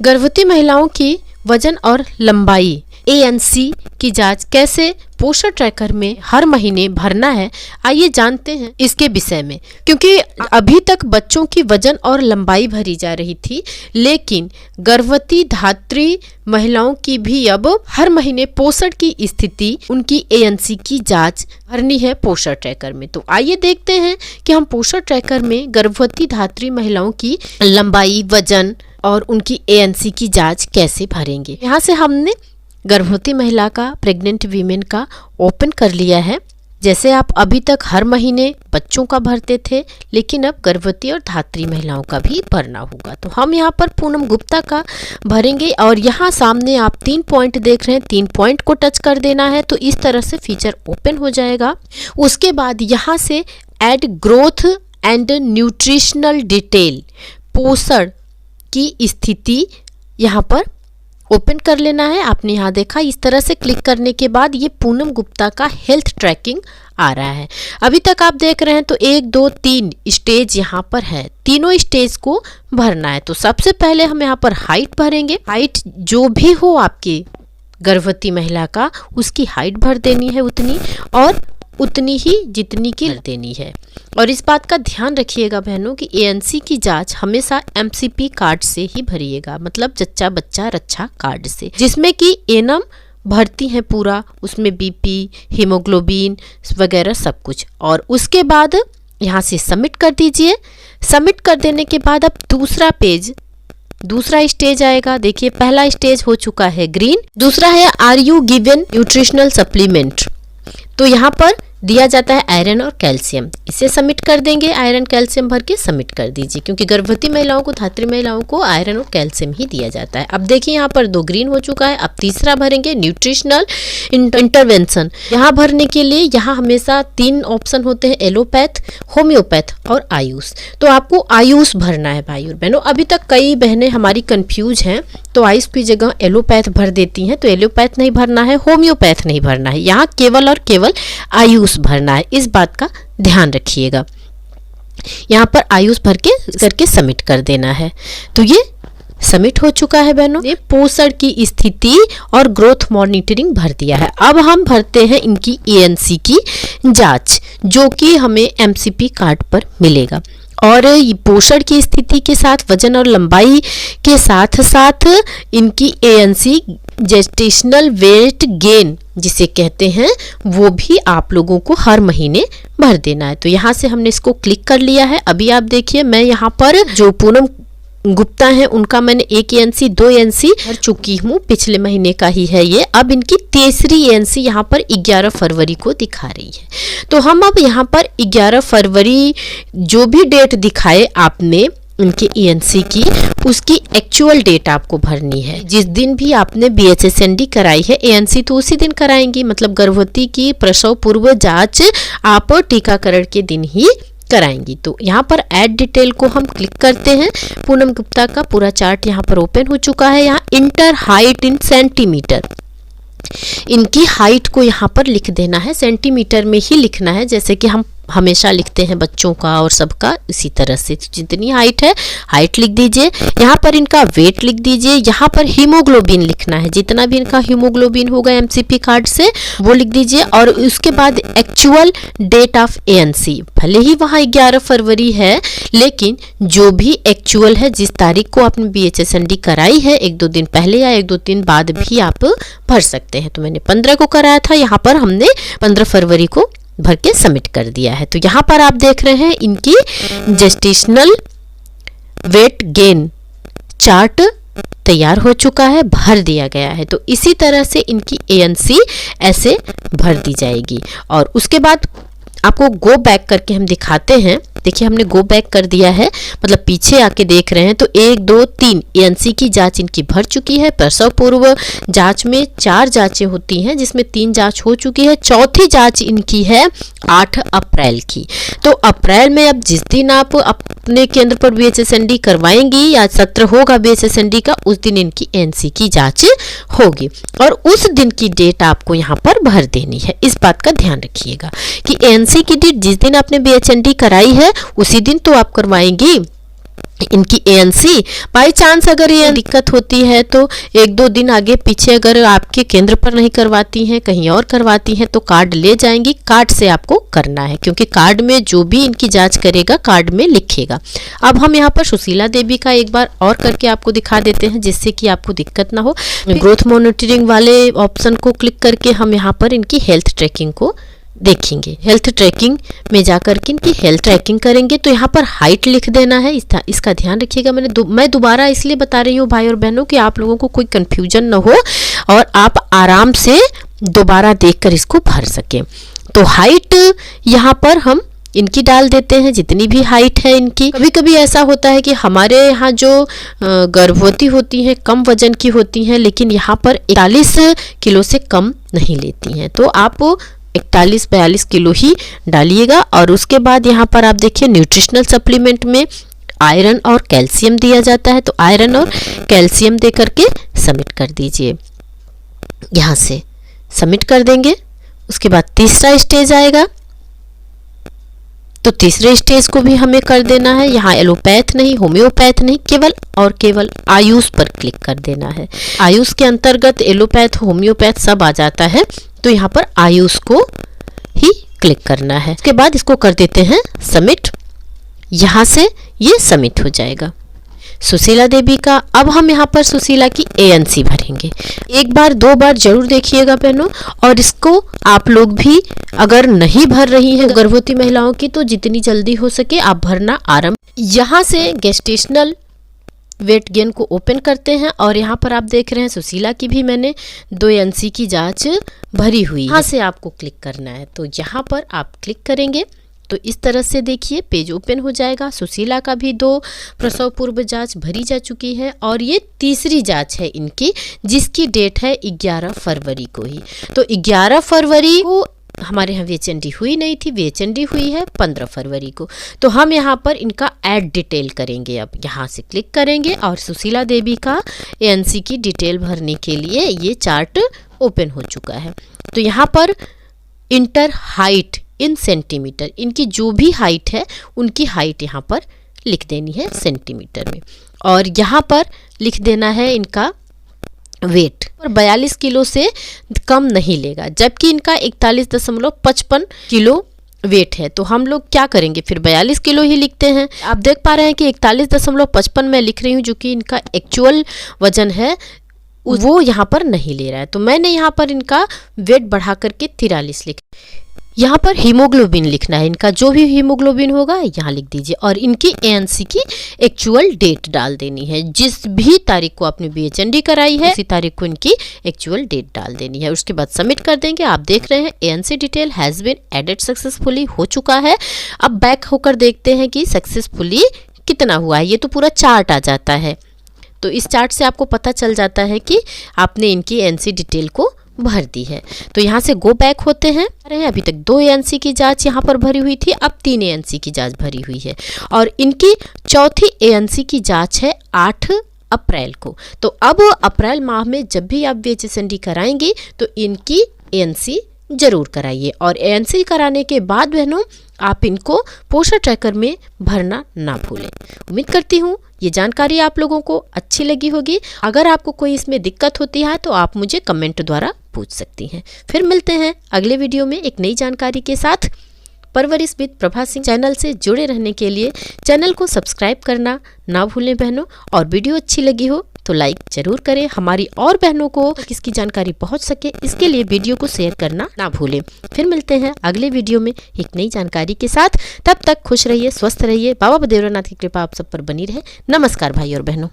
गर्भवती महिलाओं की वजन और लंबाई ANC की जांच कैसे पोषण ट्रैकर में हर महीने भरना है, आइए जानते हैं इसके विषय में। क्योंकि अभी तक बच्चों की वजन और लंबाई भरी जा रही थी, लेकिन गर्भवती धात्री महिलाओं की भी अब हर महीने पोषण की स्थिति, उनकी ANC की जांच भरनी है पोषण ट्रैकर में। तो आइए देखते हैं कि हम पोषण ट्रैकर में गर्भवती धात्री महिलाओं की लंबाई, वजन और उनकी ANC की जांच कैसे भरेंगे। यहाँ से हमने गर्भवती महिला का, प्रेग्नेंट वीमेन का ओपन कर लिया है। जैसे आप अभी तक हर महीने बच्चों का भरते थे, लेकिन अब गर्भवती और धात्री महिलाओं का भी भरना होगा। तो हम यहाँ पर पूनम गुप्ता का भरेंगे और यहाँ सामने आप 3 पॉइंट देख रहे हैं, 3 पॉइंट को टच कर देना है तो इस तरह से फीचर ओपन हो जाएगा। उसके बाद यहाँ से add growth and nutritional detail, पोषण की स्थिति यहाँ पर ओपन कर लेना है। आपने यहाँ देखा, इस तरह से क्लिक करने के बाद ये पूनम गुप्ता का हेल्थ ट्रैकिंग आ रहा है। अभी तक आप देख रहे हैं तो 1, 2, 3 स्टेज यहाँ पर है, तीनों स्टेज को भरना है। तो सबसे पहले हम यहाँ पर हाइट भरेंगे। हाइट जो भी हो आपकी गर्भवती महिला का, उसकी हाइट भर देनी है उतनी, और उतनी ही जितनी की देनी है। और इस बात का ध्यान रखिएगा बहनों कि ANC की जांच हमेशा MCP कार्ड से ही भरिएगा, मतलब जच्चा बच्चा रक्षा कार्ड से, जिसमें कि एनम भरती है पूरा, उसमें BP, हीमोग्लोबिन वगैरह सब कुछ। और उसके बाद यहाँ से सबमिट कर दीजिए। सबमिट कर देने के बाद अब दूसरा पेज, दूसरा स्टेज आएगा। देखिए, पहला स्टेज हो चुका है ग्रीन, दूसरा है are you given nutritional supplement. तो यहाँ पर दिया जाता है आयरन और कैल्शियम, इसे सबमिट कर देंगे। आयरन कैल्शियम भर के सबमिट कर दीजिए, क्योंकि गर्भवती महिलाओं को, धात्री महिलाओं को आयरन और कैल्शियम ही दिया जाता है। अब देखिए यहाँ पर 2 ग्रीन हो चुका है। अब तीसरा भरेंगे न्यूट्रिशनल इंटरवेंशन। यहाँ भरने के लिए यहाँ हमेशा 3 ऑप्शन होते हैं, एलोपैथ, होम्योपैथ और आयुष। तो आपको आयुष भरना है भाई और बहनों। अभी तक कई बहनें हमारी कंफ्यूज हैं, तो आयुष की जगह एलोपैथ भर देती हैं। तो एलोपैथ नहीं भरना है, होम्योपैथ नहीं भरना है, यहाँ केवल और केवल आयुष भरना है। इस बात का ध्यान रखिएगा। यहाँ पर आयुष भर के करके सबमिट कर देना है। तो ये सबमिट हो चुका है बहनों। ये पोषण की स्थिति और ग्रोथ मॉनिटरिंग भर दिया है। अब हम भरते हैं इनकी ANC की जांच, जो कि हमें MCP कार्ड पर मिलेगा। और पोषण की स्थिति के साथ, वजन और लंबाई के साथ साथ इनकी ANC जेस्टेशनल वेट गेन जिसे कहते हैं, वो भी आप लोगों को हर महीने भर देना है। तो यहाँ से हमने इसको क्लिक कर लिया है। अभी आप देखिए, मैं यहाँ पर जो पूनम गुप्ता हैं उनका मैंने 1 ANC 2 ANC भर चुकी हूँ, पिछले महीने का ही है ये। अब इनकी तीसरी ANC यहाँ पर 11 फरवरी को दिखा रही है। तो हम अब यहाँ पर 11 फरवरी जो भी डेट दिखाए आपने उनके ANC की, उसकी एक्चुअल डेट आपको भरनी है। जिस दिन भी आपने BHSND कराई है ANC, तो उसी दिन कराएंगी। मतलब गर्भवती की प्रसव पूर्व जांच आप टीकाकरण के दिन ही कराएंगी। तो यहाँ पर ऐड डिटेल को हम क्लिक करते हैं। पूनम गुप्ता का पूरा चार्ट यहाँ पर ओपन हो चुका है। यहाँ इंटर हाइट इन सेंटीमीटर, इनकी हाइट को यहाँ पर लिख देना है, सेंटीमीटर में ही लिखना है, जैसे कि हम हमेशा लिखते हैं बच्चों का और सबका, इसी तरह से जितनी हाइट है हाइट लिख दीजिए। यहाँ पर इनका वेट लिख दीजिए। यहाँ पर हीमोग्लोबिन लिखना है, जितना भी इनका हीमोग्लोबिन होगा MCP कार्ड से वो लिख दीजिए। और उसके बाद एक्चुअल डेट ऑफ ANC, भले ही वहाँ 11 फरवरी है, लेकिन जो भी एक्चुअल है, जिस तारीख को आपने BHSND कराई है, 1-2 दिन पहले या 1-2 दिन बाद भी आप भर सकते हैं। तो मैंने 15 को कराया था, यहाँ पर हमने 15 फरवरी को भर के सबमिट कर दिया है। तो यहाँ पर आप देख रहे हैं इनकी जेस्टेशनल वेट गेन चार्ट तैयार हो चुका है, भर दिया गया है। तो इसी तरह से इनकी ANC ऐसे भर दी जाएगी। और उसके बाद आपको गो बैक करके हम दिखाते हैं। देखिए, हमने गो बैक कर दिया है, मतलब पीछे आके देख रहे हैं। तो 1, 2, 3 ANC की जांच इनकी भर चुकी है। प्रसव पूर्व जांच में 4 जांचें होती हैं, जिसमें 3 जांच हो चुकी है। चौथी जांच इनकी है 8 अप्रैल की। तो अप्रैल में अब जिस दिन आप अपने केंद्र पर BHSND करवाएंगी या सत्र होगा BHSND का, उस दिन इनकी ANC की जांच होगी और उस दिन की डेट आपको यहाँ पर भर देनी है। इस बात का ध्यान रखिएगा कि ANC की डेट जिस दिन आपने BHSND कराई है, उसी दिन तो आप करवाएंगी इनकी ANC। बाई चांस अगर ये दिक्कत होती है तो 1-2 दिन आगे पीछे अगर आपके केंद्र पर नहीं करवाती हैं, कहीं और करवाती हैं, तो कार्ड ले जाएंगी। कार्ड से आपको करना है, क्योंकि कार्ड में जो भी इनकी जांच करेगा कार्ड में लिखेगा। अब हम यहाँ पर सुशीला देवी का एक बार और करके आपको दिखा देते हैं, जिससे कि आपको दिक्कत ना हो। ग्रोथ मॉनिटरिंग वाले ऑप्शन को क्लिक करके हम यहाँ पर इनकी हेल्थ ट्रैकिंग को देखेंगे। हेल्थ ट्रैकिंग में जाकर के इनकी हेल्थ ट्रैकिंग करेंगे तो यहाँ पर हाइट लिख देना है। इसका ध्यान रखिएगा। मैं दोबारा इसलिए बता रही हूँ भाई और बहनों कि आप लोगों को कोई कंफ्यूजन न हो और आप आराम से दोबारा देखकर इसको भर सकें। तो हाइट यहाँ पर हम इनकी डाल देते हैं, जितनी भी हाइट है इनकी। कभी कभी ऐसा होता है कि हमारे यहाँ जो गर्भवती होती हैं कम वजन की होती हैं, लेकिन यहाँ पर 41 किलो से कम नहीं लेती हैं, तो आप 41-42 किलो ही डालिएगा। और उसके बाद यहाँ पर आप देखिए न्यूट्रिशनल सप्लीमेंट में आयरन और कैल्शियम दिया जाता है, तो आयरन और कैल्शियम दे करके सबमिट कर दीजिए। यहाँ से सबमिट कर देंगे। उसके बाद तीसरा स्टेज आएगा, तो तीसरे स्टेज को भी हमें कर देना है। यहाँ एलोपैथ नहीं, होम्योपैथ नहीं, केवल और केवल आयुष पर क्लिक कर देना है। आयुष के अंतर्गत एलोपैथ, होम्योपैथ सब आ जाता है, तो यहाँ पर आयुष को ही क्लिक करना है। उसके बाद इसको कर देते हैं सबमिट। यहाँ से ये सबमिट हो जाएगा सुशीला देवी का। अब हम यहाँ पर सुशीला की ANC भरेंगे। एक बार 2 बार जरूर देखिएगा बहनों, और इसको आप लोग भी अगर नहीं भर रही हैं गर्भवती महिलाओं की, तो जितनी जल्दी हो सके आप भरना आरंभ। यहाँ से गेस्टेशनल वेट गेन को ओपन करते हैं और यहाँ पर आप देख रहे हैं सुशीला की भी मैंने 2 ANC की जांच भरी हुई। यहाँ से आपको क्लिक करना है, तो यहाँ पर आप क्लिक करेंगे तो इस तरह से देखिए पेज ओपन हो जाएगा। सुशीला का भी 2 प्रसव पूर्व जांच भरी जा चुकी है और ये तीसरी जांच है इनकी, जिसकी डेट है 11 फरवरी को ही। तो 11 फरवरी को हमारे यहाँ VHND हुई नहीं थी, VHND हुई है 15 फरवरी को। तो हम यहाँ पर इनका ऐड डिटेल करेंगे। अब यहाँ से क्लिक करेंगे और सुशीला देवी का ANC की डिटेल भरने के लिए ये चार्ट ओपन हो चुका है। तो यहाँ पर इंटर हाइट इन सेंटीमीटर, इनकी जो भी हाइट है उनकी हाइट यहाँ पर लिख देनी है सेंटीमीटर में, और यहाँ पर लिख देना है इनका वेट। और 42 किलो से कम नहीं लेगा, जबकि इनका 41.55 किलो वेट है। तो हम लोग क्या करेंगे फिर, 42 किलो ही लिखते हैं। आप देख पा रहे हैं कि 41.55 मैं लिख रही हूँ, जो कि इनका एक्चुअल वजन है, वो यहाँ पर नहीं ले रहा है। तो मैंने यहाँ पर इनका वेट बढ़ा करके 43 लिखा। यहाँ पर हीमोग्लोबिन लिखना है, इनका जो भी हीमोग्लोबिन होगा यहाँ लिख दीजिए, और इनकी ANC की एक्चुअल डेट डाल देनी है। जिस भी तारीख को आपने VHND कराई है उसी तारीख को इनकी एक्चुअल डेट डाल देनी है। उसके बाद सबमिट कर देंगे। आप देख रहे हैं ANC detail has been added successfully हो चुका है। अब बैक होकर देखते हैं कि सक्सेसफुली कितना हुआ है। ये तो पूरा चार्ट आ जाता है, तो इस चार्ट से आपको पता चल जाता है कि आपने इनकी ANC डिटेल को भर दी है। तो यहाँ से गो बैक होते हैं। अभी तक 2 ANC की जांच यहाँ पर भरी हुई थी, अब 3 ANC की जांच भरी हुई है, और इनकी चौथी ANC की जांच है 8 अप्रैल को। तो अब अप्रैल माह में जब भी आप VHSND कराएंगे तो इनकी ANC जरूर कराइए, और ANC कराने के बाद बहनों आप इनको पोषण ट्रैकर में भरना ना भूलें। उम्मीद करती हूँ ये जानकारी आप लोगों को अच्छी लगी होगी। अगर आपको कोई इसमें दिक्कत होती है तो आप मुझे कमेंट द्वारा पूछ सकती हैं। फिर मिलते हैं अगले वीडियो में एक नई जानकारी के साथ। परवरिश विद प्रभा सिंह चैनल से जुड़े रहने के लिए चैनल को सब्सक्राइब करना ना भूलें बहनों, और वीडियो अच्छी लगी हो तो लाइक जरूर करें। हमारी और बहनों को इसकी जानकारी पहुंच सके, इसके लिए वीडियो को शेयर करना ना भूलें। फिर मिलते हैं अगले वीडियो में एक नई जानकारी के साथ। तब तक खुश रहिए, स्वस्थ रहिए। बाबा बदेवनाथ की कृपा आप सब पर बनी रहे। नमस्कार भाई और बहनों।